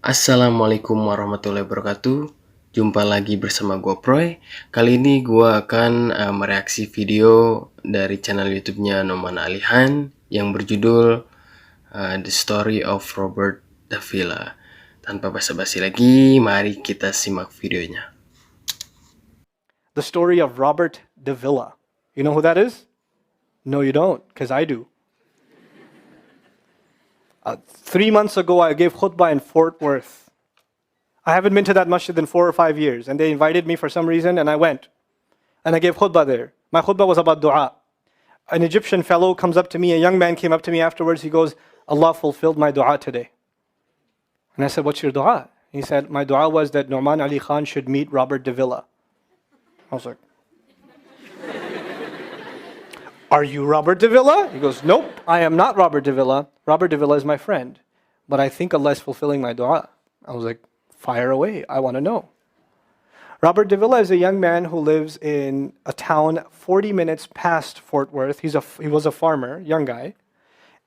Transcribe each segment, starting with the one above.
Assalamualaikum warahmatullahi wabarakatuh. Jumpa lagi bersama gue Proy. Kali ini gue akan mereaksi video dari channel YouTube-nya Noman Alihan yang berjudul The Story of Robert Davila. Tanpa basa-basi lagi, mari kita simak videonya. The story of Robert Davila. You know who that is? No, you don't, because I do. 3 months ago, I gave khutbah in Fort Worth. I haven't been to that masjid in 4 or 5 years, and they invited me for some reason, and I went. And I gave khutbah there. My khutbah was about dua. An Egyptian fellow comes up to me, a young man came up to me afterwards, he goes, Allah fulfilled my dua today. And I said, what's your dua? He said, my dua was that Nouman Ali Khan should meet Robert Davila. I was like, are you Robert Davila? He goes, nope, I am not Robert Davila. Robert Davila is my friend. But I think Allah is fulfilling my dua. I was like, fire away, I want to know. Robert Davila is a young man who lives in a town 40 minutes past Fort Worth. He was a farmer, young guy.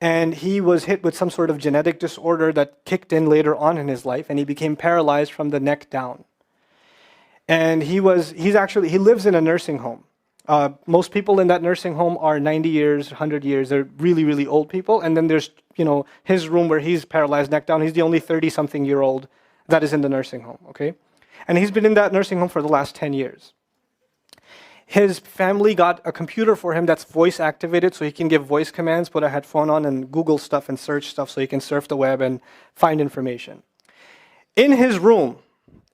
And he was hit with some sort of genetic disorder that kicked in later on in his life, and he became paralyzed from the neck down. And he lives in a nursing home. Most people in that nursing home are 90 years, 100 years. They're really, really old people. And then there's, his room where he's paralyzed neck down. He's the only 30-something-year-old that is in the nursing home, okay? And he's been in that nursing home for the last 10 years. His family got a computer for him that's voice activated, so he can give voice commands, put a headphone on and Google stuff and search stuff so he can surf the web and find information. In his room,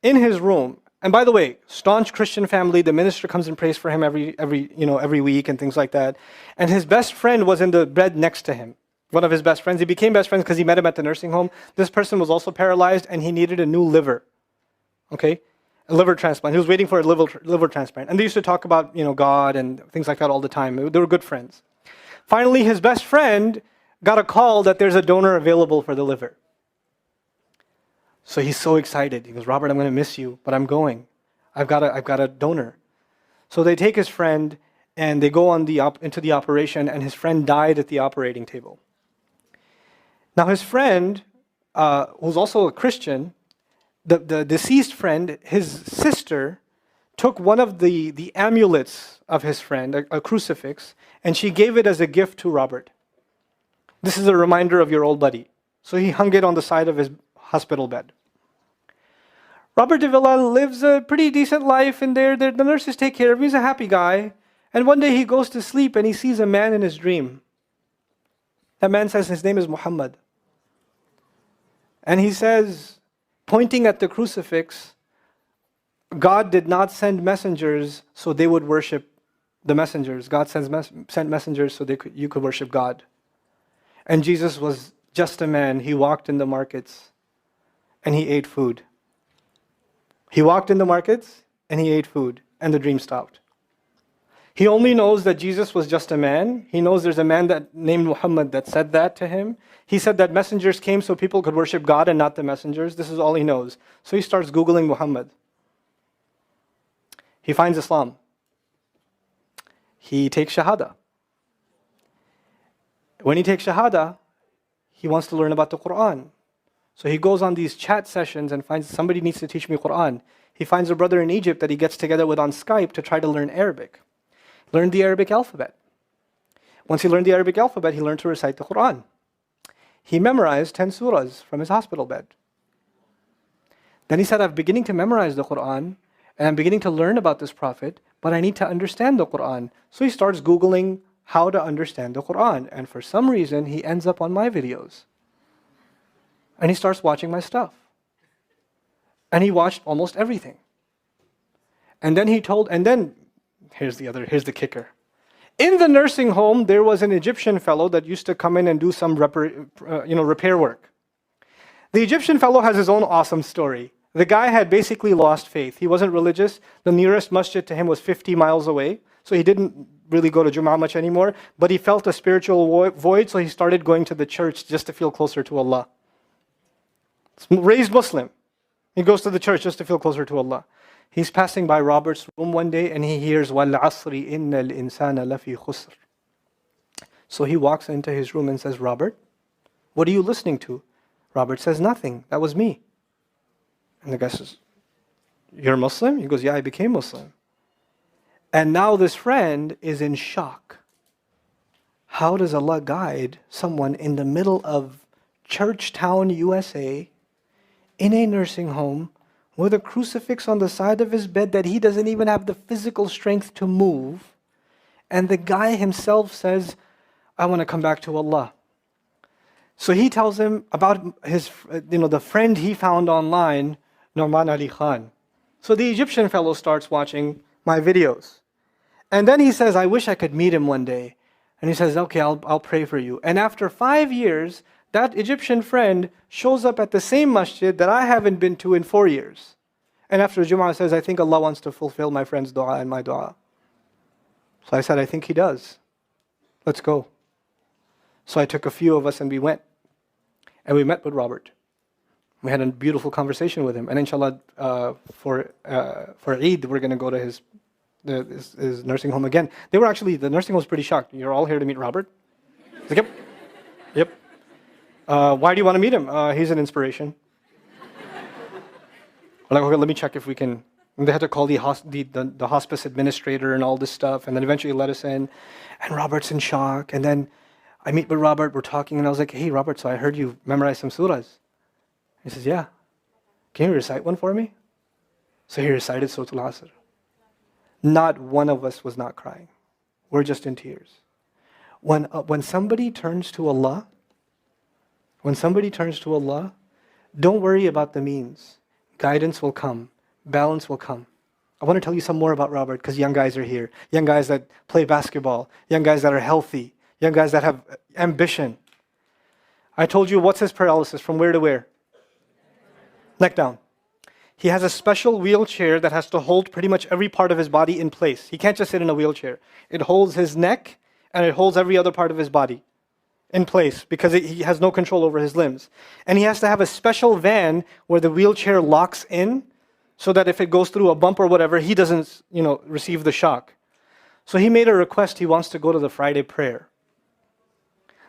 and by the way, staunch Christian family, the minister comes and prays for him every week and things like that. And his best friend was in the bed next to him. One of his best friends. He became best friends because he met him at the nursing home. This person was also paralyzed and he needed a new liver. Okay? A liver transplant. He was waiting for a liver transplant. And they used to talk about, God and things like that all the time. They were good friends. Finally, his best friend got a call that there's a donor available for the liver. So he's so excited. He goes, Robert, I'm going to miss you, but I'm going. I've got a donor. So they take his friend and they go into the operation, and his friend died at the operating table. Now his friend, who's also a Christian, the deceased friend, his sister, took one of the amulets of his friend, a crucifix, and she gave it as a gift to Robert. This is a reminder of your old buddy. So he hung it on the side of his hospital bed. Robert Davila lives a pretty decent life in there. The nurses take care of him. He's a happy guy. And one day he goes to sleep and he sees a man in his dream. That man says his name is Muhammad. And he says, pointing at the crucifix, God did not send messengers so they would worship the messengers. God sent messengers so you could worship God. And Jesus was just a man. He walked in the markets and he ate food. He walked in the markets and he ate food, and the dream stopped. He only knows that Jesus was just a man. He knows there's a man named Muhammad that said that to him. He said that messengers came so people could worship God and not the messengers. This is all he knows. So he starts Googling Muhammad. He finds Islam. He takes Shahada. When he takes Shahada, he wants to learn about the Quran. So he goes on these chat sessions and finds somebody needs to teach me Quran. He finds a brother in Egypt that he gets together with on Skype to try to learn Arabic. Learned the Arabic alphabet. Once he learned the Arabic alphabet, he learned to recite the Quran. He memorized 10 surahs from his hospital bed. Then he said, I'm beginning to memorize the Quran, and I'm beginning to learn about this prophet, but I need to understand the Quran. So he starts Googling how to understand the Quran. And for some reason, he ends up on my videos. And he starts watching my stuff. And he watched almost everything. And then here's the kicker. In the nursing home, there was an Egyptian fellow that used to come in and do some repair work. The Egyptian fellow has his own awesome story. The guy had basically lost faith. He wasn't religious. The nearest masjid to him was 50 miles away. So he didn't really go to Jum'ah much anymore. But he felt a spiritual void, so he started going to the church just to feel closer to Allah. Raised Muslim. He goes to the church just to feel closer to Allah. He's passing by Robert's room one day and he hears وَالْعَصْرِ إِنَّ الْإِنسَانَ لَفِي خُسْرٍ. So he walks into his room and says, Robert, what are you listening to? Robert says, nothing. That was me. And the guy says, you're Muslim? He goes, yeah, I became Muslim. And now this friend is in shock. How does Allah guide someone in the middle of Churchtown, USA, in a nursing home, with a crucifix on the side of his bed that he doesn't even have the physical strength to move, and the guy himself says, I want to come back to Allah. So he tells him about his, the friend he found online, Nouman Ali Khan. So the Egyptian fellow starts watching my videos. And then he says, I wish I could meet him one day. And he says, okay, I'll pray for you. And after 5 years, that Egyptian friend shows up at the same masjid that I haven't been to in 4 years. And after Jum'ah says, I think Allah wants to fulfill my friend's dua and my dua. So I said, I think He does. Let's go. So I took a few of us and we went. And we met with Robert. We had a beautiful conversation with him. And inshallah, for Eid, we're going to go to his nursing home again. The nursing home was pretty shocked. You're all here to meet Robert? Like, yep. Yep. Why do you want to meet him? He's an inspiration. We're like, okay, let me check if we can. And they had to call the hospice administrator and all this stuff, and then eventually let us in. And Robert's in shock. And then I meet with Robert, we're talking, and I was like, hey, Robert, so I heard you memorize some surahs. He says, yeah. Can you recite one for me? So he recited Surah Al-Asr. Not one of us was not crying. We're just in tears. When somebody turns to Allah, don't worry about the means. Guidance will come. Balance will come. I want to tell you some more about Robert because young guys are here. Young guys that play basketball. Young guys that are healthy. Young guys that have ambition. I told you, what's his paralysis? From where to where? Neck down. He has a special wheelchair that has to hold pretty much every part of his body in place. He can't just sit in a wheelchair. It holds his neck and it holds every other part of his body in place because he has no control over his limbs. And he has to have a special van where the wheelchair locks in so that if it goes through a bump or whatever, he doesn't, receive the shock. So he made a request. He wants to go to the Friday prayer.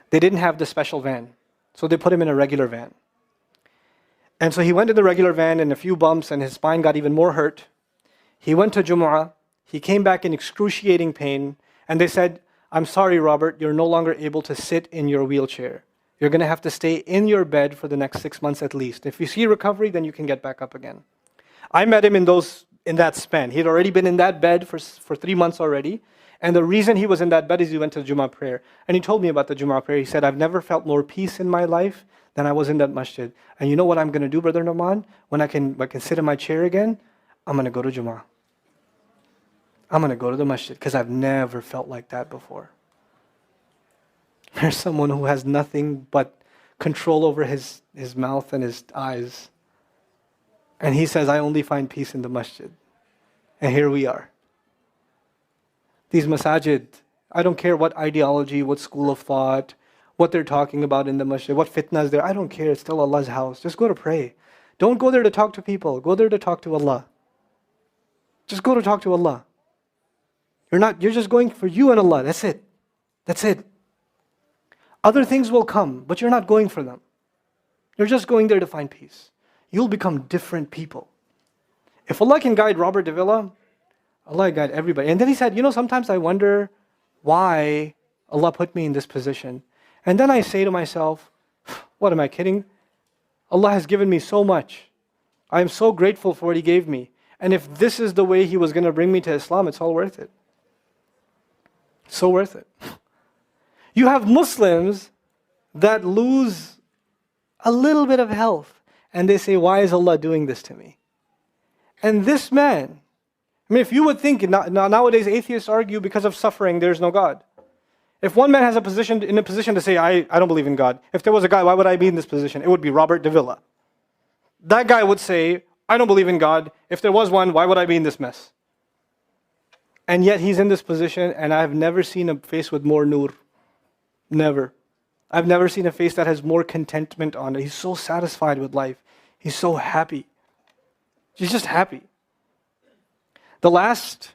They didn't have the special van, so they put him in a regular van. And so he went to the regular van and a few bumps and his spine got even more hurt. He went to Jumu'ah. He came back in excruciating pain. And they said, I'm sorry, Robert, you're no longer able to sit in your wheelchair. You're going to have to stay in your bed for the next 6 months at least. If you see recovery, then you can get back up again. I met him in that span. He'd already been in that bed for 3 months already. And the reason he was in that bed is he went to the Jumu'ah prayer. And he told me about the Jumu'ah prayer. He said, I've never felt more peace in my life than I was in that masjid. And you know what I'm going to do, Brother Nouman? When I can sit in my chair again, I'm going to go to Jumu'ah. I'm going to go to the masjid because I've never felt like that before. There's someone who has nothing but control over his mouth and his eyes. And he says, I only find peace in the masjid. And here we are. These masajid, I don't care what ideology, what school of thought, what they're talking about in the masjid, what fitna is there. I don't care. It's still Allah's house. Just go to pray. Don't go there to talk to people. Go there to talk to Allah. Just go to talk to Allah. You're just going for you and Allah. That's it. That's it. Other things will come, but you're not going for them. You're just going there to find peace. You'll become different people. If Allah can guide Robert Davila, Allah guide everybody. And then he said, sometimes I wonder why Allah put me in this position. And then I say to myself, what am I kidding? Allah has given me so much. I am so grateful for what He gave me. And if this is the way He was going to bring me to Islam, it's all worth it. So worth it. You have Muslims that lose a little bit of health. And they say, why is Allah doing this to me? And this man, if you would think, nowadays atheists argue because of suffering, there's no God. If one man has in a position to say, I don't believe in God. If there was a guy, why would I be in this position? It would be Robert Davila. That guy would say, I don't believe in God. If there was one, why would I be in this mess? And yet he's in this position, and I've never seen a face with more nur. Never. I've never seen a face that has more contentment on it. He's so satisfied with life. He's so happy. He's just happy. The last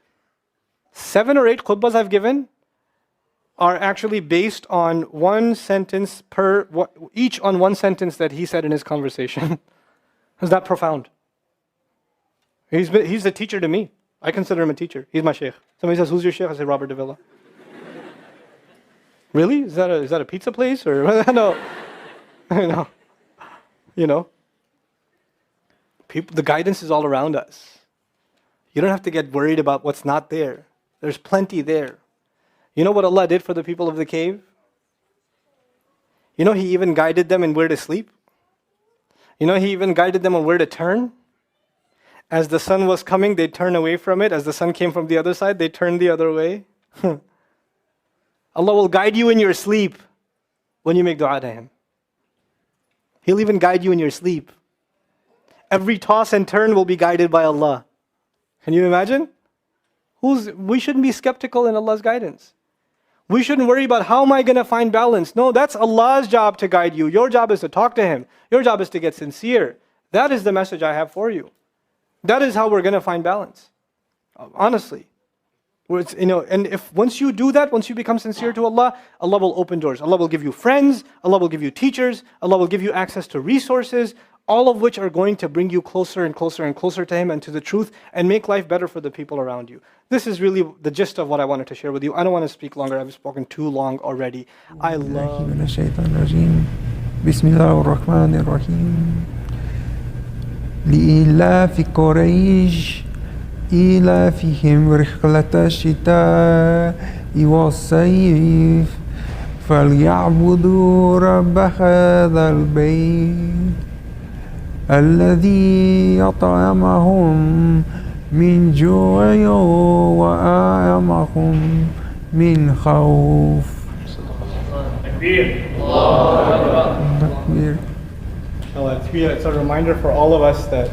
7 or 8 khutbahs I've given are actually based on one sentence each on one sentence that he said in his conversation. Is that profound? He's a teacher to me. I consider him a teacher. He's my sheikh. Somebody says, who's your sheikh? I say, Robert Davila. Really? Is that a pizza place? Or no. No. You know? The guidance is all around us. You don't have to get worried about what's not there. There's plenty there. You know what Allah did for the people of the cave? You know, He even guided them in where to sleep. You know, He even guided them on where to turn. As the sun was coming, they'd turn away from it. As the sun came from the other side, they'd turn the other way. Allah will guide you in your sleep when you make dua to Him. He'll even guide you in your sleep. Every toss and turn will be guided by Allah. Can you imagine? We shouldn't be skeptical in Allah's guidance. We shouldn't worry about how am I going to find balance. No, that's Allah's job to guide you. Your job is to talk to Him. Your job is to get sincere. That is the message I have for you. That is how we're going to find balance. Honestly. And if once you do that, once you become sincere to Allah, Allah will open doors. Allah will give you friends. Allah will give you teachers. Allah will give you access to resources, all of which are going to bring you closer and closer and closer to Him and to the truth and make life better for the people around you. This is really the gist of what I wanted to share with you. I don't want to speak longer. I've spoken too long already. I love... Bismillahirrahmanirrahim. لإيلاف قريش إيلافهم رحلة الشتاء والصيف فليعبدوا رب هذا البيت الذي أطعمهم من جوع وآمنهم من خوف. Takbir. It's a reminder for all of us that,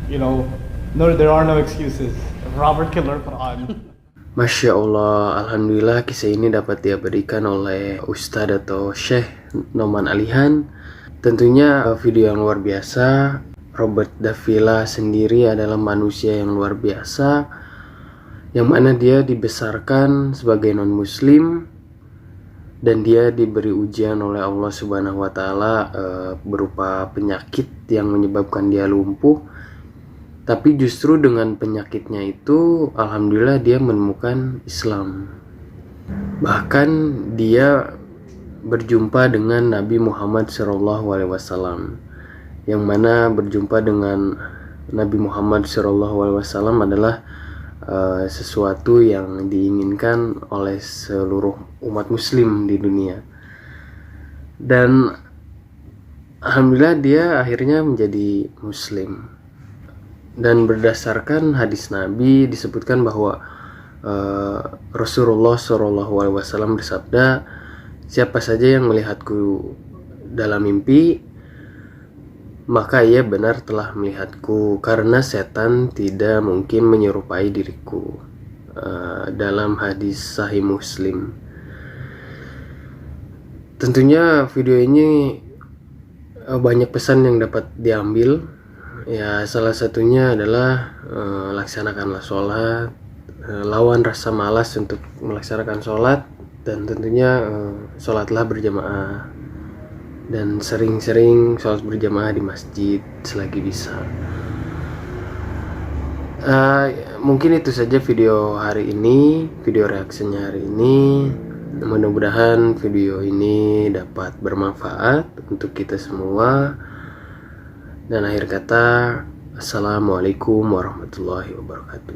there are no excuses. Robert can learn Quran. Masya Allah, Alhamdulillah kisah ini dapat diabadikan oleh Ustadz atau Syekh Noman Alihan. Tentunya video yang luar biasa. Robert Davila sendiri adalah manusia yang luar biasa, yang mana dia dibesarkan sebagai non-muslim dan dia diberi ujian oleh Allah Subhanahu wa Ta'ala berupa penyakit yang menyebabkan dia lumpuh. Tapi justru dengan penyakitnya itu, alhamdulillah dia menemukan Islam. Bahkan dia berjumpa dengan Nabi Muhammad SAW, yang mana berjumpa dengan Nabi Muhammad SAW adalah sesuatu yang diinginkan oleh seluruh umat muslim di dunia. Dan alhamdulillah dia akhirnya menjadi muslim. Dan berdasarkan hadis Nabi disebutkan bahwa Rasulullah SAW bersabda, siapa saja yang melihatku dalam mimpi, maka ia benar telah melihatku, karena setan tidak mungkin menyerupai diriku. Dalam hadis Sahih Muslim. Tentunya video ini banyak pesan yang dapat diambil. Ya, salah satunya adalah laksanakanlah sholat, lawan rasa malas untuk melaksanakan sholat, dan tentunya sholatlah berjamaah, dan sering-sering sholat berjamaah di masjid selagi bisa. Mungkin itu saja video hari ini, video reaksinya hari ini. Mudah-mudahan video ini dapat bermanfaat untuk kita semua. Dan akhir kata, Assalamualaikum warahmatullahi wabarakatuh.